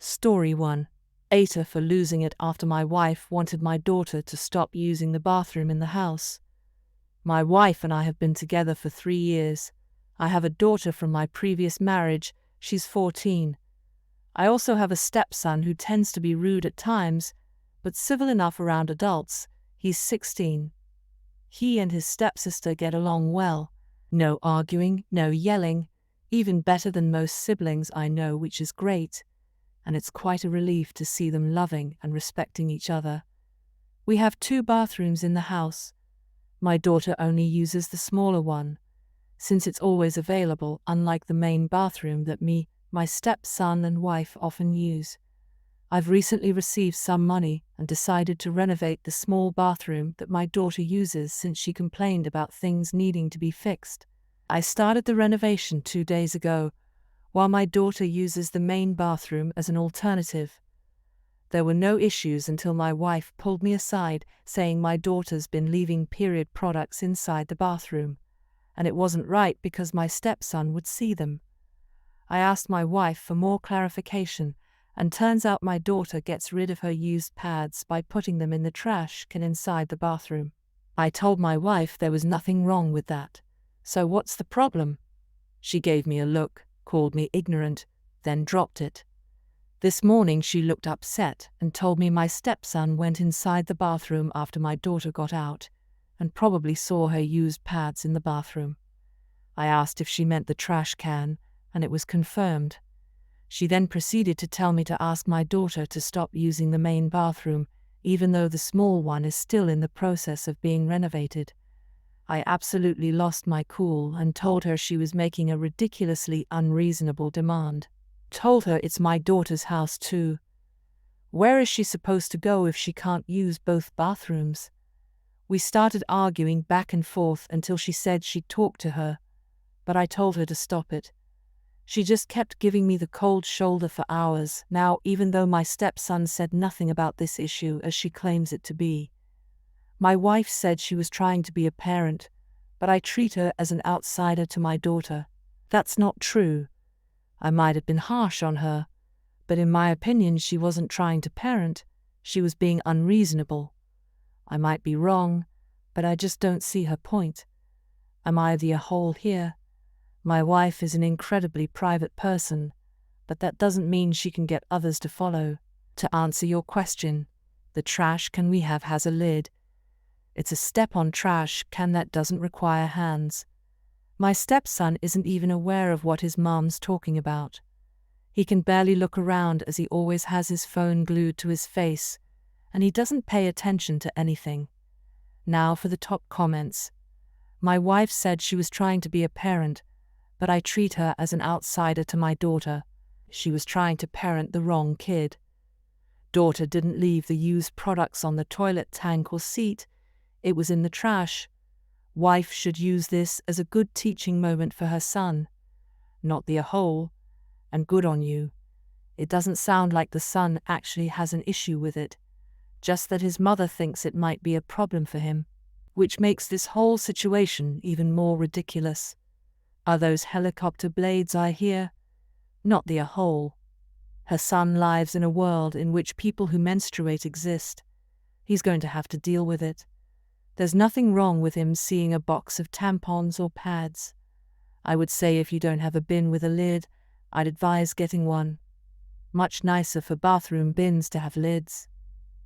Story 1. AITA for losing it after my wife wanted my daughter to stop using the bathroom in the house. My wife and I have been together for 3 years. I have a daughter from my previous marriage, she's 14. I also have a stepson who tends to be rude at times, but civil enough around adults, he's 16. He and his stepsister get along well. No arguing, no yelling, even better than most siblings I know, which is great. And it's quite a relief to see them loving and respecting each other. We have 2 bathrooms in the house. My daughter only uses the smaller one, since it's always available, unlike the main bathroom that me, my stepson and wife often use. I've recently received some money and decided to renovate the small bathroom that my daughter uses since she complained about things needing to be fixed. I started the renovation 2 days ago, while my daughter uses the main bathroom as an alternative. There were no issues until my wife pulled me aside, saying my daughter's been leaving period products inside the bathroom, and it wasn't right because my stepson would see them. I asked my wife for more clarification, and turns out my daughter gets rid of her used pads by putting them in the trash can inside the bathroom. I told my wife there was nothing wrong with that. So what's the problem? She gave me a look, called me ignorant, then dropped it. This morning she looked upset and told me my stepson went inside the bathroom after my daughter got out, and probably saw her used pads in the bathroom. I asked if she meant the trash can, and it was confirmed. She then proceeded to tell me to ask my daughter to stop using the main bathroom, even though the small one is still in the process of being renovated. I absolutely lost my cool and told her she was making a ridiculously unreasonable demand. Told her it's my daughter's house too. Where is she supposed to go if she can't use both bathrooms? We started arguing back and forth until she said she'd talk to her, but I told her to stop it. She just kept giving me the cold shoulder for hours now, even though my stepson said nothing about this issue as she claims it to be. My wife said she was trying to be a parent, but I treat her as an outsider to my daughter. That's not true. I might have been harsh on her, but in my opinion she wasn't trying to parent, she was being unreasonable. I might be wrong, but I just don't see her point. Am I the a-hole here? My wife is an incredibly private person, but that doesn't mean she can get others to follow. To answer your question, the trash can we have has a lid. It's a step-on trash can that doesn't require hands. My stepson isn't even aware of what his mom's talking about. He can barely look around as he always has his phone glued to his face, and he doesn't pay attention to anything. Now for the top comments. My wife said she was trying to be a parent, but I treat her as an outsider to my daughter. She was trying to parent the wrong kid. Daughter didn't leave the used products on the toilet tank or seat. It was in the trash. Wife should use this as a good teaching moment for her son. Not the a-hole. And good on you. It doesn't sound like the son actually has an issue with it, just that his mother thinks it might be a problem for him, which makes this whole situation even more ridiculous. Are those helicopter blades I hear? Not the a-hole. Her son lives in a world in which people who menstruate exist. He's going to have to deal with it. There's nothing wrong with him seeing a box of tampons or pads. I would say if you don't have a bin with a lid, I'd advise getting one. Much nicer for bathroom bins to have lids.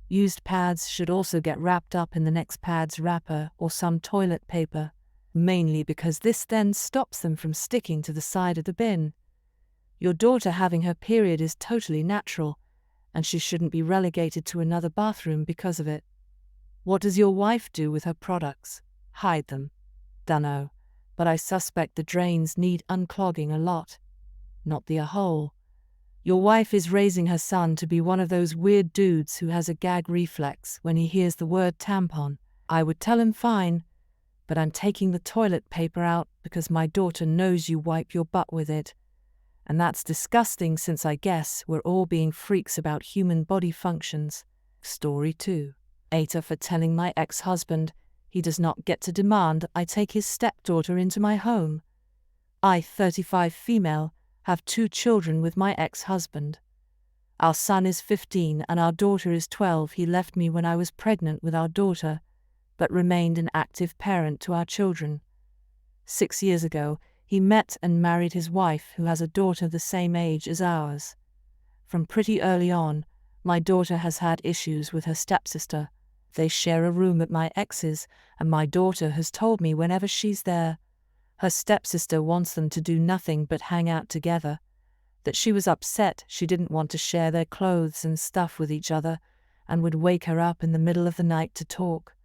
Used pads should also get wrapped up in the next pad's wrapper or some toilet paper, mainly because this then stops them from sticking to the side of the bin. Your daughter having her period is totally natural, and she shouldn't be relegated to another bathroom because of it. What does your wife do with her products? Hide them? Dunno, but I suspect the drains need unclogging a lot. Not the a-hole. Your wife is raising her son to be one of those weird dudes who has a gag reflex when he hears the word tampon. I would tell him fine, but I'm taking the toilet paper out because my daughter knows you wipe your butt with it. And that's disgusting since I guess we're all being freaks about human body functions. Story 2. AITA for telling my ex-husband he does not get to demand I take his stepdaughter into my home. I, 35 female, have 2 children with my ex-husband. Our son is 15 and our daughter is 12. He left me when I was pregnant with our daughter, but remained an active parent to our children. 6 years ago, he met and married his wife, who has a daughter the same age as ours. From pretty early on, my daughter has had issues with her stepsister. They share a room at my ex's, and my daughter has told me whenever she's there, her stepsister wants them to do nothing but hang out together, that she was upset she didn't want to share their clothes and stuff with each other, and would wake her up in the middle of the night to talk.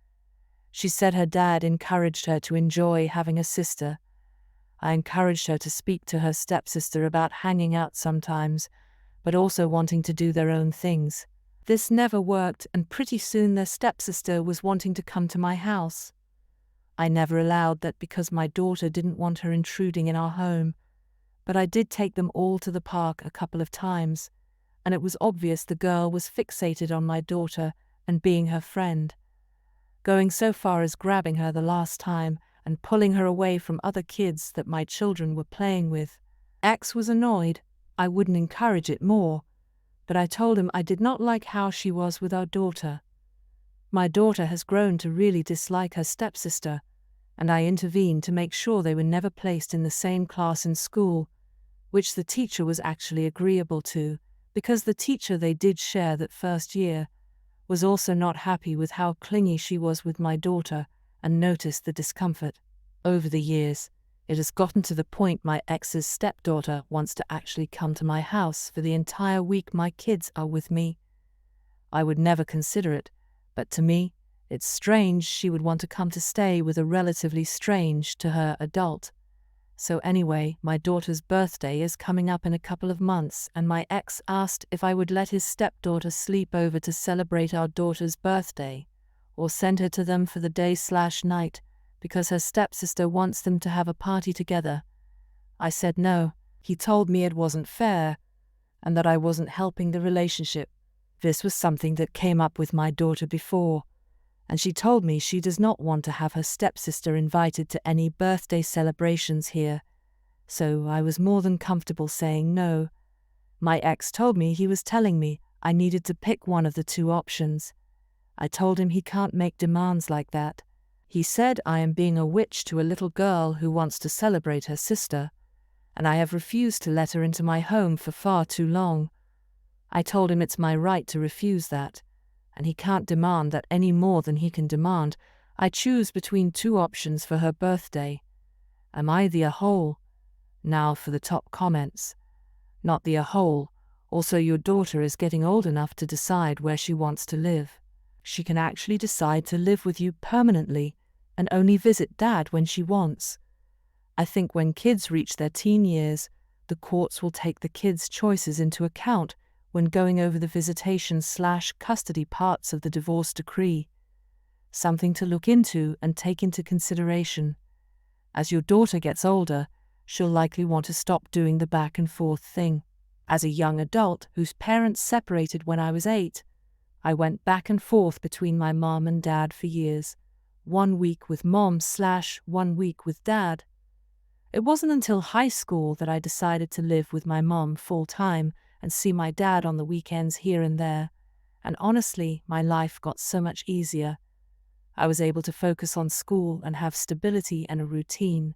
She said her dad encouraged her to enjoy having a sister. I encouraged her to speak to her stepsister about hanging out sometimes, but also wanting to do their own things. This never worked, and pretty soon their stepsister was wanting to come to my house. I never allowed that because my daughter didn't want her intruding in our home, but I did take them all to the park a couple of times, and it was obvious the girl was fixated on my daughter and being her friend, going so far as grabbing her the last time and pulling her away from other kids that my children were playing with. X was annoyed. I wouldn't encourage it more, but I told him I did not like how she was with our daughter. My daughter has grown to really dislike her stepsister, and I intervened to make sure they were never placed in the same class in school, which the teacher was actually agreeable to, because the teacher they did share that first year was also not happy with how clingy she was with my daughter and noticed the discomfort. Over the years, it has gotten to the point my ex's stepdaughter wants to actually come to my house for the entire week my kids are with me. I would never consider it, but to me, it's strange she would want to come to stay with a relatively strange to her adult. So anyway, my daughter's birthday is coming up in a couple of months, and my ex asked if I would let his stepdaughter sleep over to celebrate our daughter's birthday, or send her to them for the day/night, because her stepsister wants them to have a party together. I said no. He told me it wasn't fair, and that I wasn't helping the relationship. This was something that came up with my daughter before, and she told me she does not want to have her stepsister invited to any birthday celebrations here, so I was more than comfortable saying no. My ex told me he was telling me I needed to pick one of the two options. I told him he can't make demands like that. He said I am being a witch to a little girl who wants to celebrate her sister, and I have refused to let her into my home for far too long. I told him it's my right to refuse that, and he can't demand that any more than he can demand I choose between two options for her birthday. Am I the a-hole? Now for the top comments. Not the a-hole. Also, your daughter is getting old enough to decide where she wants to live. She can actually decide to live with you permanently and only visit dad when she wants. I think when kids reach their teen years, the courts will take the kids' choices into account when going over the visitation/custody parts of the divorce decree. Something to look into and take into consideration. As your daughter gets older, she'll likely want to stop doing the back and forth thing. As a young adult whose parents separated when I was 8, I went back and forth between my mom and dad for years. 1 week with mom/1 week with dad. It wasn't until high school that I decided to live with my mom full-time and see my dad on the weekends here and there, and honestly, my life got so much easier. I was able to focus on school and have stability and a routine,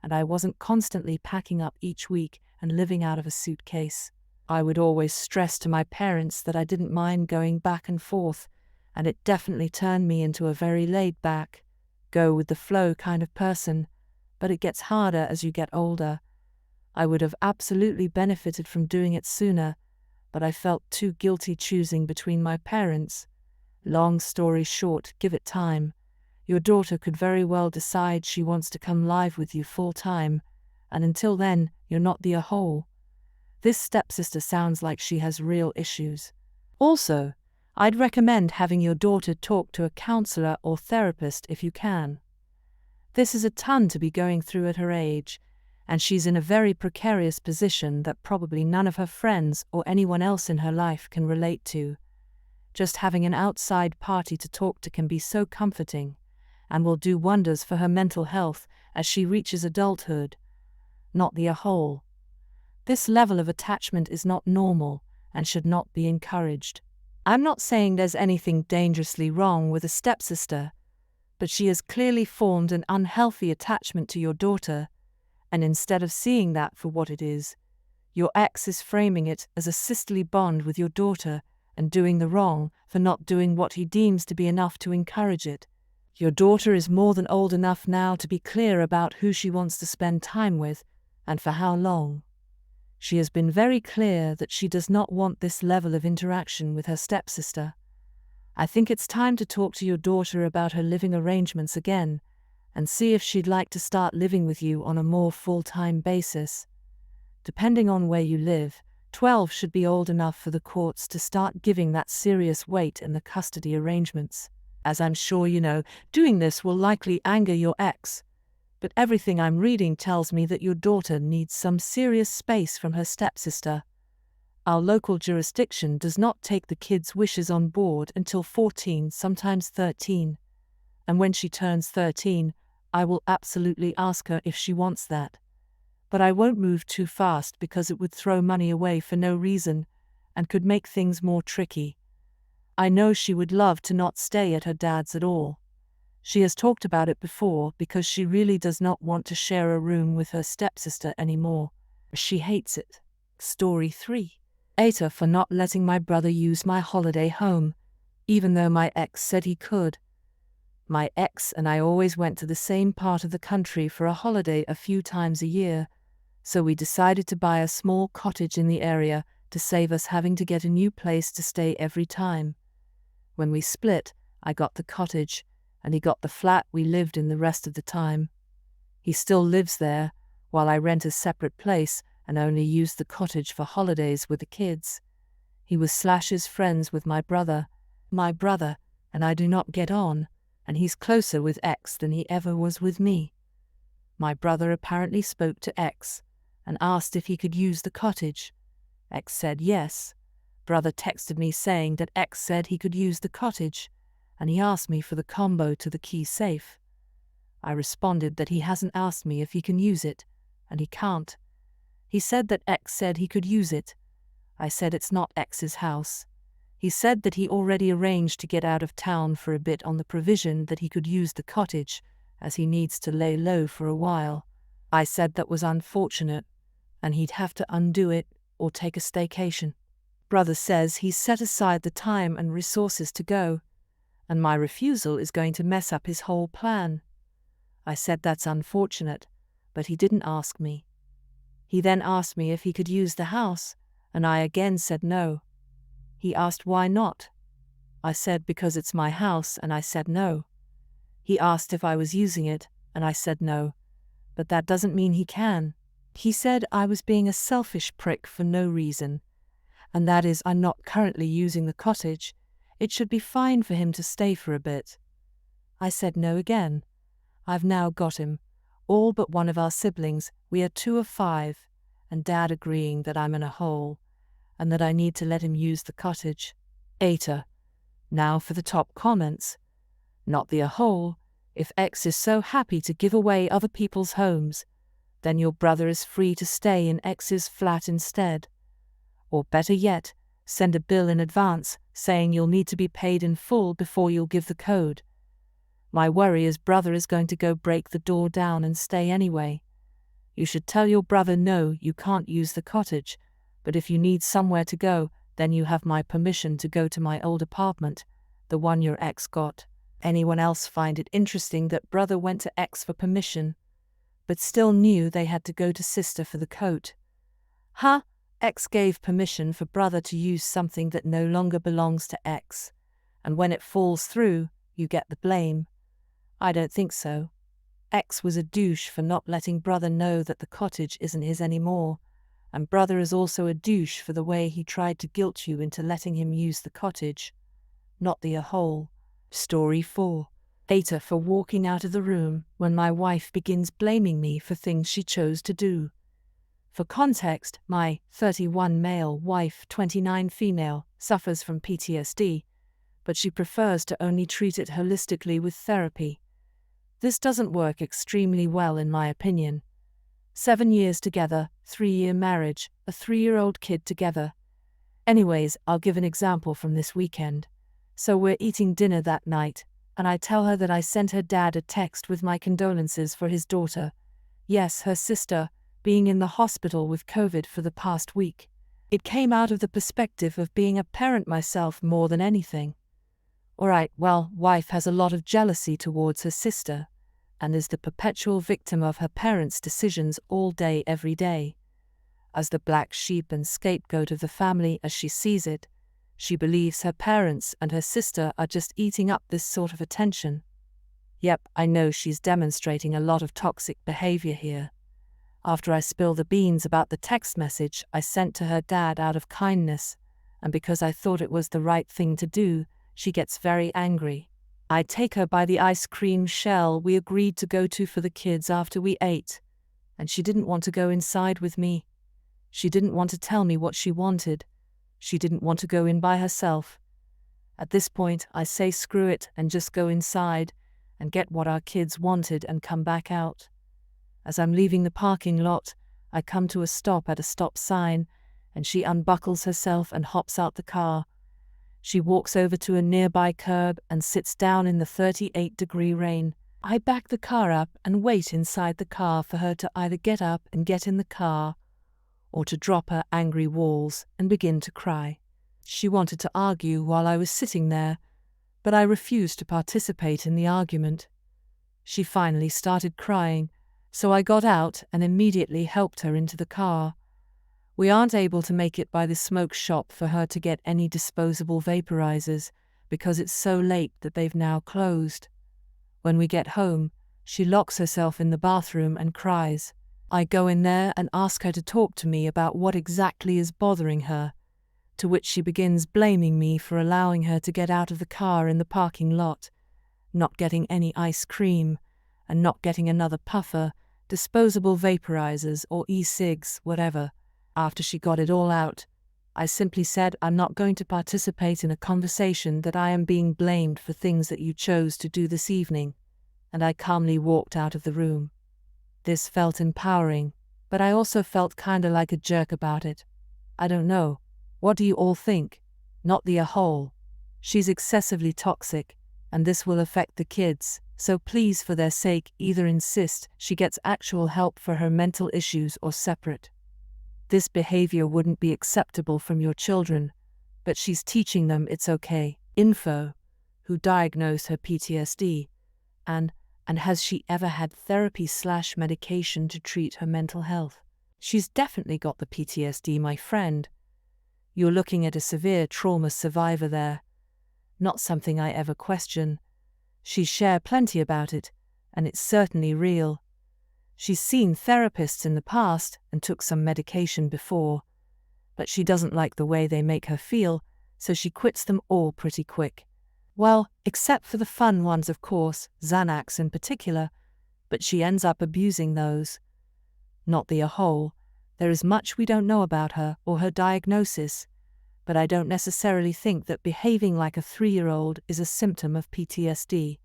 and I wasn't constantly packing up each week and living out of a suitcase. I would always stress to my parents that I didn't mind going back and forth, and it definitely turned me into a very laid-back, go-with-the-flow kind of person, but it gets harder as you get older. I would have absolutely benefited from doing it sooner, but I felt too guilty choosing between my parents. Long story short, give it time. Your daughter could very well decide she wants to come live with you full-time, and until then, you're not the a-hole. This stepsister sounds like she has real issues. Also, I'd recommend having your daughter talk to a counselor or therapist if you can. This is a ton to be going through at her age, and she's in a very precarious position that probably none of her friends or anyone else in her life can relate to. Just having an outside party to talk to can be so comforting, and will do wonders for her mental health as she reaches adulthood. Not the a-hole. This level of attachment is not normal, and should not be encouraged. I'm not saying there's anything dangerously wrong with a stepsister, but she has clearly formed an unhealthy attachment to your daughter, and instead of seeing that for what it is, your ex is framing it as a sisterly bond with your daughter and doing the wrong for not doing what he deems to be enough to encourage it. Your daughter is more than old enough now to be clear about who she wants to spend time with and for how long. She has been very clear that she does not want this level of interaction with her stepsister. I think it's time to talk to your daughter about her living arrangements again and see if she'd like to start living with you on a more full-time basis. Depending on where you live, 12 should be old enough for the courts to start giving that serious weight in the custody arrangements. As I'm sure you know, doing this will likely anger your ex, but everything I'm reading tells me that your daughter needs some serious space from her stepsister. Our local jurisdiction does not take the kids' wishes on board until 14, sometimes 13. And when she turns 13, I will absolutely ask her if she wants that. But I won't move too fast because it would throw money away for no reason and could make things more tricky. I know she would love to not stay at her dad's at all. She has talked about it before because she really does not want to share a room with her stepsister anymore. She hates it. Story 3. AITA for not letting my brother use my holiday home, even though my ex said he could. My ex and I always went to the same part of the country for a holiday a few times a year, so we decided to buy a small cottage in the area to save us having to get a new place to stay every time. When we split, I got the cottage, and he got the flat we lived in the rest of the time. He still lives there, while I rent a separate place and only use the cottage for holidays with the kids. He was Slash's friends with my brother. My brother and I do not get on, and he's closer with X than he ever was with me. My brother apparently spoke to X and asked if he could use the cottage. X said yes. Brother texted me saying that X said he could use the cottage, and he asked me for the combo to the key safe. I responded that he hasn't asked me if he can use it, and he can't. He said that X said he could use it. I said it's not X's house. He said that he already arranged to get out of town for a bit on the provision that he could use the cottage, as he needs to lay low for a while. I said that was unfortunate, and he'd have to undo it or take a staycation. Brother says he's set aside the time and resources to go, and my refusal is going to mess up his whole plan. I said that's unfortunate, but he didn't ask me. He then asked me if he could use the house, and I again said no. He asked why not. I said because it's my house, and I said no. He asked if I was using it, and I said no. But that doesn't mean he can. He said I was being a selfish prick for no reason, and that is I'm not currently using the cottage. It should be fine for him to stay for a bit. I said no again. I've now got him, all but one of our siblings, we are 2 of 5, and Dad agreeing that I'm in a hole, and that I need to let him use the cottage. AITA. Now for the top comments. Not the a hole. If X is so happy to give away other people's homes, then your brother is free to stay in X's flat instead. Or better yet, send a bill in advance saying you'll need to be paid in full before you'll give the code. My worry is brother is going to go break the door down and stay anyway. You should tell your brother no, you can't use the cottage, but if you need somewhere to go, then you have my permission to go to my old apartment, the one your ex got. Anyone else find it interesting that brother went to X for permission, but still knew they had to go to sister for the coat? Huh? X gave permission for brother to use something that no longer belongs to X, and when it falls through, you get the blame. I don't think so. X was a douche for not letting brother know that the cottage isn't his anymore, and brother is also a douche for the way he tried to guilt you into letting him use the cottage. Not the a hole. Story 4. AITA for walking out of the room when my wife begins blaming me for things she chose to do. For context, my 31 male wife, 29 female, suffers from PTSD, but she prefers to only treat it holistically with therapy. This doesn't work extremely well in my opinion. 7 years together, 3-year marriage, a 3-year-old kid together. Anyways, I'll give an example from this weekend. So we're eating dinner that night, and I tell her that I sent her dad a text with my condolences for his daughter. Yes, her sister, being in the hospital with COVID for the past week. It came out of the perspective of being a parent myself more than anything. Alright, well, wife has a lot of jealousy towards her sister, and is the perpetual victim of her parents' decisions all day every day. As the black sheep and scapegoat of the family as she sees it, she believes her parents and her sister are just eating up this sort of attention. Yep, I know she's demonstrating a lot of toxic behavior here. After I spill the beans about the text message I sent to her dad out of kindness, and because I thought it was the right thing to do, she gets very angry. I take her by the ice cream shell we agreed to go to for the kids after we ate, and she didn't want to go inside with me. She didn't want to tell me what she wanted. She didn't want to go in by herself. At this point, I say screw it and just go inside and get what our kids wanted and come back out. As I'm leaving the parking lot, I come to a stop at a stop sign, and she unbuckles herself and hops out the car. She walks over to a nearby curb and sits down in the 38-degree rain. I back the car up and wait inside the car for her to either get up and get in the car, or to drop her angry walls and begin to cry. She wanted to argue while I was sitting there, but I refused to participate in the argument. She finally started crying, so I got out and immediately helped her into the car. We aren't able to make it by the smoke shop for her to get any disposable vaporizers because it's so late that they've now closed. When we get home, she locks herself in the bathroom and cries. I go in there and ask her to talk to me about what exactly is bothering her, to which she begins blaming me for allowing her to get out of the car in the parking lot, not getting any ice cream, and not getting another puffer, disposable vaporizers or e-cigs, whatever. After she got it all out, I simply said, I'm not going to participate in a conversation that I am being blamed for things that you chose to do this evening, and I calmly walked out of the room. This felt empowering, but I also felt kinda like a jerk about it. I don't know. What do you all think? Not the whole. She's excessively toxic, and this will affect the kids, so please for their sake either insist she gets actual help for her mental issues or separate. This behavior wouldn't be acceptable from your children, but she's teaching them it's okay. Info. Who diagnosed her PTSD, and has she ever had therapy/medication to treat her mental health? She's definitely got the PTSD, my friend. You're looking at a severe trauma survivor there. Not something I ever question. She's shared plenty about it, and it's certainly real. She's seen therapists in the past and took some medication before, but she doesn't like the way they make her feel, so she quits them all pretty quick. Well, except for the fun ones, of course, Xanax in particular, but she ends up abusing those. Not the whole. There is much we don't know about her or her diagnosis, but I don't necessarily think that behaving like a 3-year-old is a symptom of PTSD.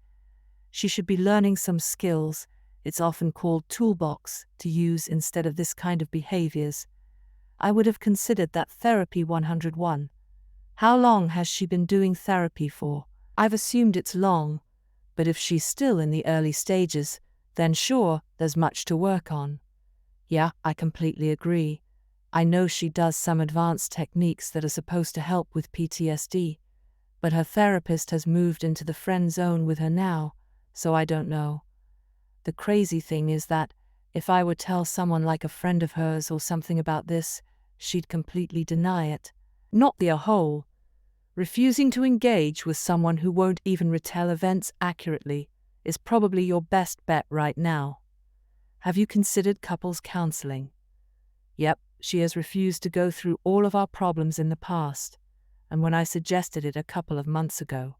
She should be learning some skills, it's often called toolbox, to use instead of this kind of behaviors. I would have considered that therapy 101. How long has she been doing therapy for? I've assumed it's long, but if she's still in the early stages, then sure, there's much to work on. Yeah, I completely agree. I know she does some advanced techniques that are supposed to help with PTSD, but her therapist has moved into the friend zone with her now, so I don't know. The crazy thing is that, if I would tell someone like a friend of hers or something about this, she'd completely deny it. Not the whole. Refusing to engage with someone who won't even retell events accurately is probably your best bet right now. Have you considered couples counseling? Yep, she has refused to go through all of our problems in the past, and when I suggested it a couple of months ago,